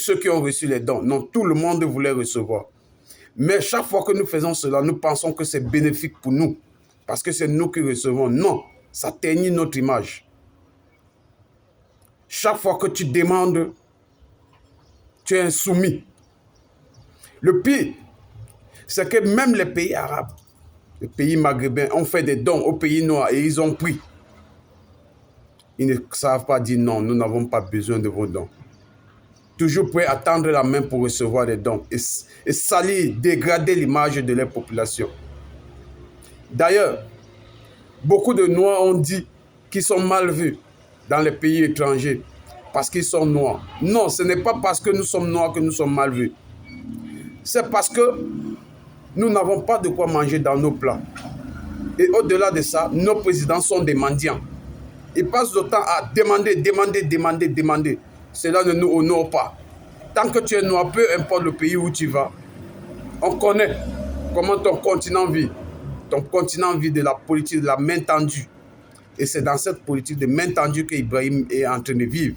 ceux qui ont reçu les dons. Non, tout le monde voulait recevoir. Mais chaque fois que nous faisons cela, nous pensons que c'est bénéfique pour nous. Parce que c'est nous qui recevons. Non, ça ternit notre image. Chaque fois que tu demandes, tu es insoumis. Le pire, c'est que même les pays arabes, les pays maghrébins ont fait des dons aux pays noirs et ils ont pris. Ils ne savent pas dire non, nous n'avons pas besoin de vos dons. Toujours prêts à tendre la main pour recevoir des dons et salir, dégrader l'image de leur population. D'ailleurs, beaucoup de Noirs ont dit qu'ils sont mal vus dans les pays étrangers parce qu'ils sont noirs. Non, ce n'est pas parce que nous sommes noirs que nous sommes mal vus. C'est parce que nous n'avons pas de quoi manger dans nos plats. Et au-delà de ça, nos présidents sont des mendiants. Ils passent le temps à demander. Cela ne nous honore pas. Tant que tu es noir, peu importe le pays où tu vas, on connaît comment ton continent vit. Ton continent vit de la politique de la main tendue. Et c'est dans cette politique de main tendue qu'Ibrahim est en train de vivre.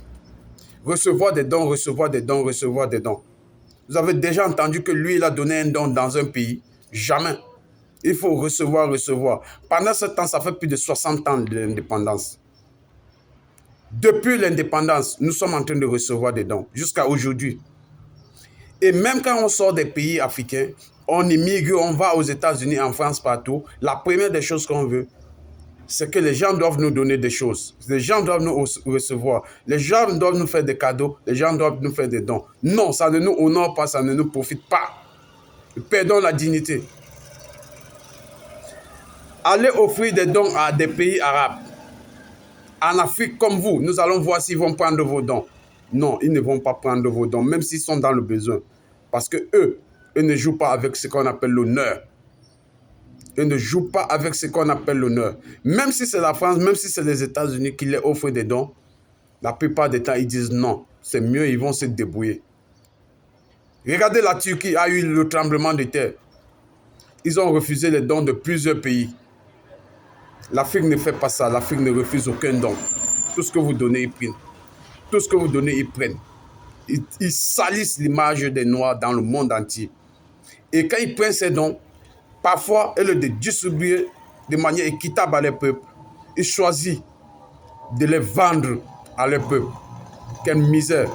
Recevoir des dons, recevoir des dons, recevoir des dons. Vous avez déjà entendu que lui, il a donné un don dans un pays? Jamais. Il faut recevoir. Pendant ce temps, ça fait plus de 60 ans de l'indépendance. Depuis l'indépendance, nous sommes en train de recevoir des dons, jusqu'à aujourd'hui. Et même quand on sort des pays africains, on immigre, on va aux États-Unis, en France, partout, la première des choses qu'on veut, c'est que les gens doivent nous donner des choses. Les gens doivent nous recevoir. Les gens doivent nous faire des cadeaux. Les gens doivent nous faire des dons. Non, ça ne nous honore pas, ça ne nous profite pas. Nous perdons la dignité. Allez offrir des dons à des pays arabes. En Afrique, comme vous, nous allons voir s'ils vont prendre vos dons. Non, ils ne vont pas prendre vos dons, même s'ils sont dans le besoin. Parce que eux ne jouent pas avec ce qu'on appelle l'honneur. Eux ne jouent pas avec ce qu'on appelle l'honneur. Même si c'est la France, même si c'est les États-Unis qui les offrent des dons, la plupart des temps, ils disent non, c'est mieux, ils vont se débrouiller. Regardez, la Turquie a eu le tremblement de terre. Ils ont refusé les dons de plusieurs pays. L'Afrique ne fait pas ça. L'Afrique ne refuse aucun don. Tout ce que vous donnez, ils prennent. Tout ce que vous donnez, ils prennent. Ils salissent l'image des Noirs dans le monde entier. Et quand ils prennent ces dons, parfois, ils le distribuent de manière équitable à leur peuple. Ils choisissent de les vendre à leur peuple. Quelle misère!